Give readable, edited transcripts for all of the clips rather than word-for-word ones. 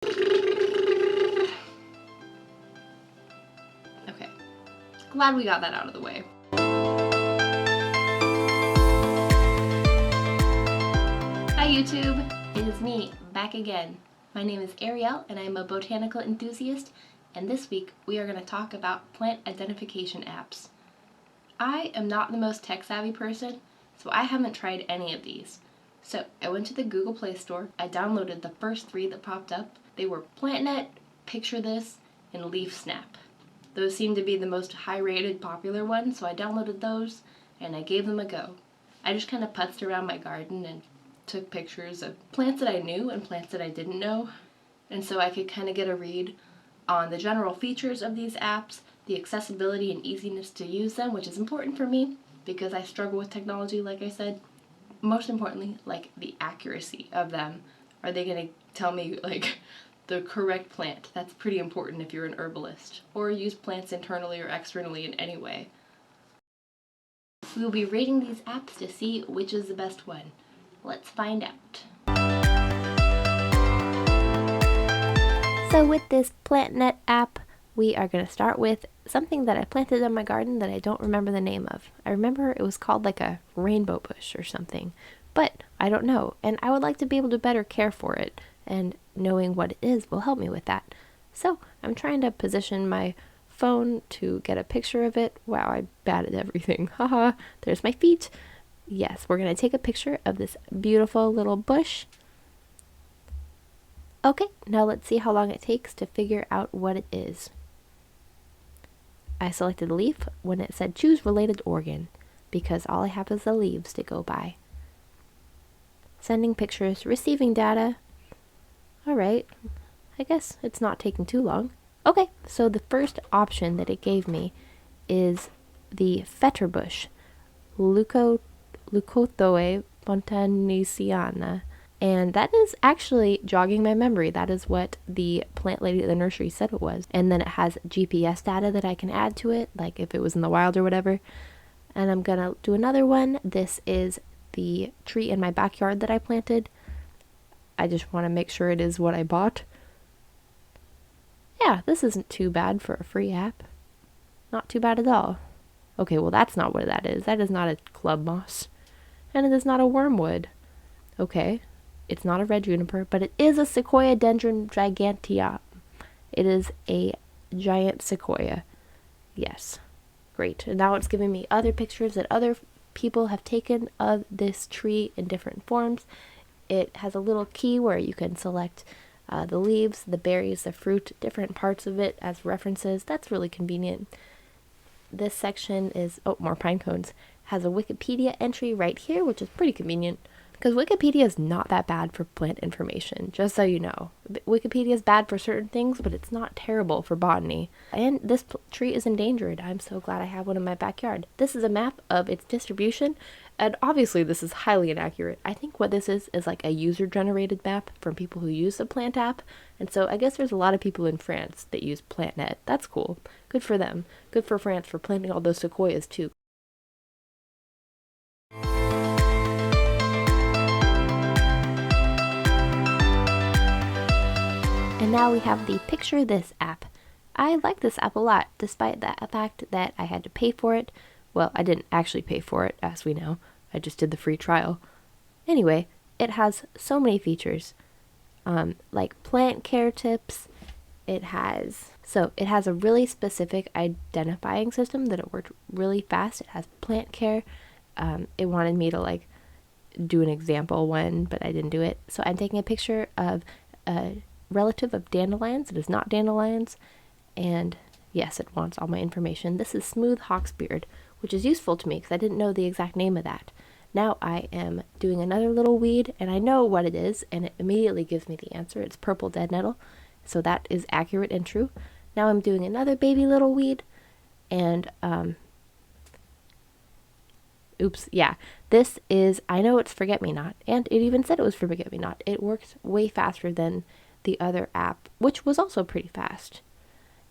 Okay, glad we got that out of the way. Hi YouTube, it is me, back again. My name is Ariel and I am a botanical enthusiast, and this week we are going to talk about plant identification apps. I am not the most tech-savvy person, so I haven't tried any of these. So I went to the Google Play Store, I downloaded the first 3 that popped up. They were PlantNet, Picture This, and LeafSnap. Those seem to be the most high-rated popular ones, so I downloaded those and I gave them a go. I just kind of putzed around my garden and took pictures of plants that I knew and plants that I didn't know, and so I could kind of get a read on the general features of these apps, the accessibility and easiness to use them, which is important for me because I struggle with technology, like I said. Most importantly, like the accuracy of them. Are they going to tell me like the correct plant? That's pretty important if you're an herbalist or use plants internally or externally in any way. We will be rating these apps to see which is the best one. Let's find out. So with this PlantNet app, we are going to start with something that I planted in my garden that I don't remember the name of. I remember it was called like a rainbow bush or something, but I don't know, and I would like to be able to better care for it, and knowing what it is will help me with that. So I'm trying to position my phone to get a picture of it. Wow, I'm bad at everything. Haha, there's my feet. Yes, we're going to take a picture of this beautiful little bush. Okay, now let's see how long it takes to figure out what it is. I selected the leaf when it said choose related organ, because all I have is the leaves to go by. Sending pictures, receiving data. Alright, I guess it's not taking too long. Okay, so the first option that it gave me is the fetter bush, Leucothoe fontanesiana. And that is actually jogging my memory. That is what the plant lady at the nursery said it was. And then it has GPS data that I can add to it, like if it was in the wild or whatever. And I'm gonna do another one. This is the tree in my backyard that I planted. I just want to make sure it is what I bought. Yeah, this isn't too bad for a free app. Not too bad at all. Okay, well that's not what that is. That is not a club moss. And it is not a wormwood. Okay. It's not a red juniper, but it is a Sequoia dendron gigantea. It is a giant sequoia. Yes. Great. And now it's giving me other pictures that other people have taken of this tree in different forms. It has a little key where you can select the leaves, the berries, the fruit, different parts of it as references. That's really convenient. This section is, oh, more pine cones. Has a Wikipedia entry right here, which is pretty convenient. Because Wikipedia is not that bad for plant information, just so you know. Wikipedia is bad for certain things, but it's not terrible for botany. And this tree is endangered. I'm so glad I have one in my backyard. This is a map of its distribution, and obviously this is highly inaccurate. I think what this is like a user-generated map from people who use the plant app, and so I guess there's a lot of people in France that use PlantNet. That's cool. Good for them. Good for France for planting all those sequoias too. And now we have the Picture This app. I like this app a lot, despite the fact that I had to pay for it. Well, I didn't actually pay for it, as we know. I just did the free trial. Anyway, it has so many features, like plant care tips. It has a really specific identifying system that it worked really fast. It has plant care. It wanted me to like do an example one, but I didn't do it. So I'm taking a picture of a relative of dandelions. It is not dandelions, and yes, it wants all my information. This is smooth hawksbeard, which is useful to me because I didn't know the exact name of that. Now I am doing another little weed, and I know what it is, and it immediately gives me the answer. It's purple dead nettle, so that is accurate and true. Now I'm doing another baby little weed, and oops, yeah, this is, I know it's forget-me-not, and it even said it was forget-me-not. It works way faster than the other app, which was also pretty fast.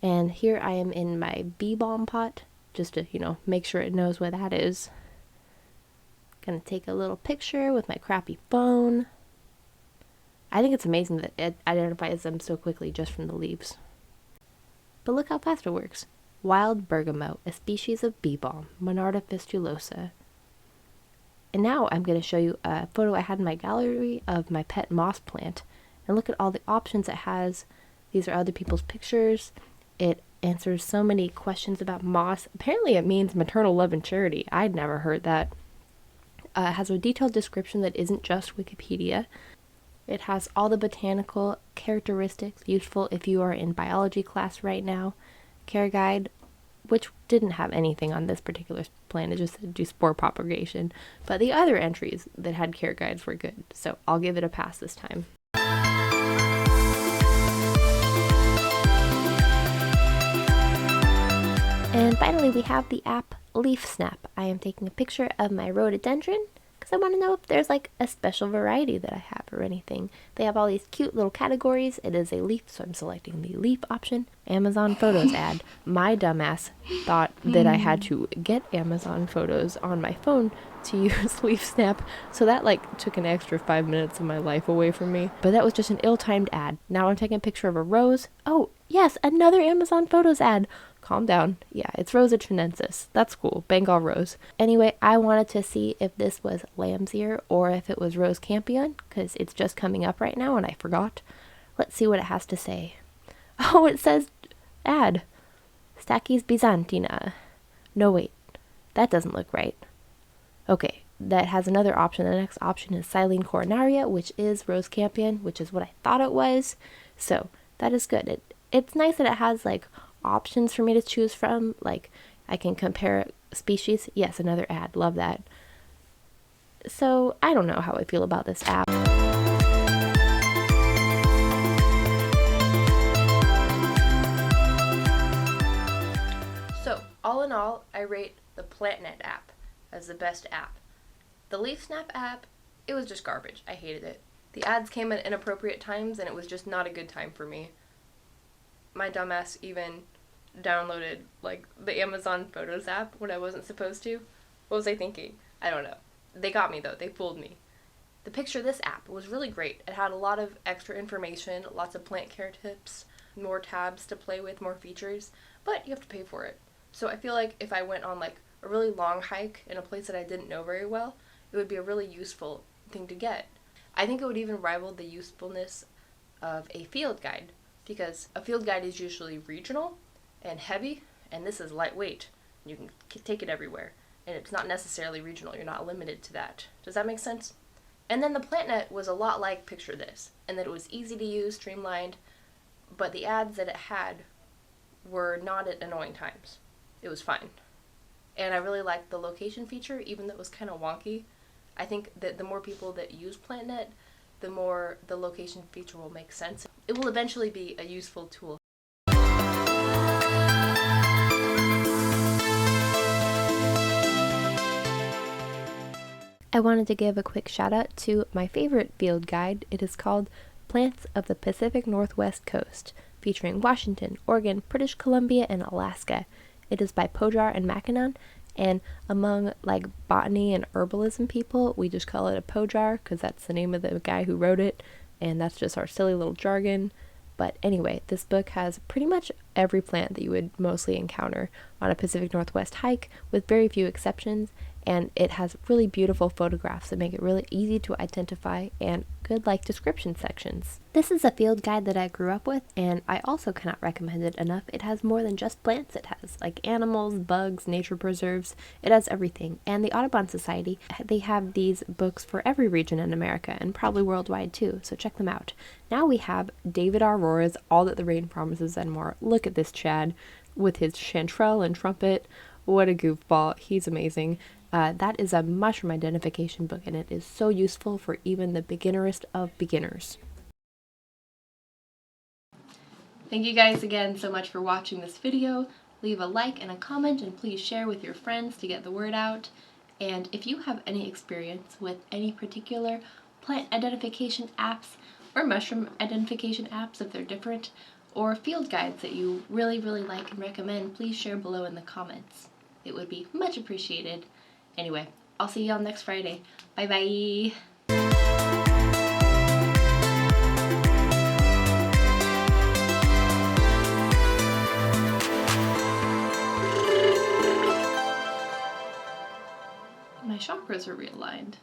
And here I am in my bee balm pot, just to, make sure it knows what that is. Gonna take a little picture with my crappy phone. I think it's amazing that it identifies them so quickly just from the leaves. But look how fast it works. Wild bergamot, a species of bee balm, Monarda fistulosa. And now I'm going to show you a photo I had in my gallery of my pet moss plant. And look at all the options it has. These are other people's pictures. It answers so many questions about moss. Apparently it means maternal love and charity. I'd never heard that. It has a detailed description that isn't just Wikipedia. It has all the botanical characteristics useful if you are in biology class right now. Care guide, which didn't have anything on this particular plant, it just said do spore propagation. But the other entries that had care guides were good, so I'll give it a pass this time. And finally, we have the app LeafSnap. I am taking a picture of my rhododendron because I want to know if there's like a special variety that I have or anything. They have all these cute little categories. It is a leaf, so I'm selecting the leaf option. Amazon Photos ad. My dumbass thought that I had to get Amazon Photos on my phone to use LeafSnap, so that like took an extra 5 minutes of my life away from me. But that was just an ill-timed ad. Now I'm taking a picture of a rose. Oh, yes, another Amazon Photos ad. Calm down. Yeah, it's Rosa chinensis. That's cool. Bengal rose. Anyway, I wanted to see if this was lamb's ear or if it was rose campion, because it's just coming up right now and I forgot. Let's see what it has to say. Oh, it says ad. Stachys byzantina. No, wait. That doesn't look right. Okay, that has another option. The next option is Silene coronaria, which is rose campion, which is what I thought it was. So that is good. It's nice that it has like options for me to choose from, like I can compare species. Yes, another ad. Love that. So I don't know how I feel about this app. So all in all, I rate the PlantNet app as the best app. The LeafSnap app, it was just garbage. I hated it. The ads came at inappropriate times and it was just not a good time for me. My dumbass even downloaded like the Amazon Photos app when I wasn't supposed to. What was I thinking? I don't know. They got me though. They fooled me. The picture of this app was really great. It had a lot of extra information, lots of plant care tips, more tabs to play with, more features, but you have to pay for it. So I feel like if I went on like a really long hike in a place that I didn't know very well, it would be a really useful thing to get. I think it would even rival the usefulness of a field guide, because a field guide is usually regional and heavy, and this is lightweight. You can take it everywhere, and it's not necessarily regional. You're not limited to that. Does that make sense? And then the PlantNet was a lot like Picture This, and that it was easy to use, streamlined, but the ads that it had were not at annoying times. It was fine. And I really liked the location feature, even though it was kind of wonky. I think that the more people that use PlantNet, the more the location feature will make sense. It will eventually be a useful tool. I wanted to give a quick shout out to my favorite field guide. It is called Plants of the Pacific Northwest Coast, featuring Washington, Oregon, British Columbia, and Alaska. It is by Pojar and Mackinnon, and among like botany and herbalism people, we just call it a Pojar because that's the name of the guy who wrote it, and that's just our silly little jargon. But anyway, this book has pretty much every plant that you would mostly encounter on a Pacific Northwest hike, with very few exceptions, and it has really beautiful photographs that make it really easy to identify and good like description sections. This is a field guide that I grew up with, and I also cannot recommend it enough. It has more than just plants. It has like animals, bugs, nature preserves. It has everything. And the Audubon Society, they have these books for every region in America and probably worldwide too, so check them out. Now we have David Aurora's All That the Rain Promises and More. Look at this Chad with his chanterelle and trumpet. What a goofball. He's amazing. That is a mushroom identification book, and it is so useful for even the beginnerest of beginners. Thank you guys again so much for watching this video. Leave a like and a comment, and please share with your friends to get the word out. And if you have any experience with any particular plant identification apps or mushroom identification apps, if they're different, or field guides that you really like and recommend, please share below in the comments. It would be much appreciated. Anyway, I'll see y'all next Friday. Bye bye! My chakras are realigned.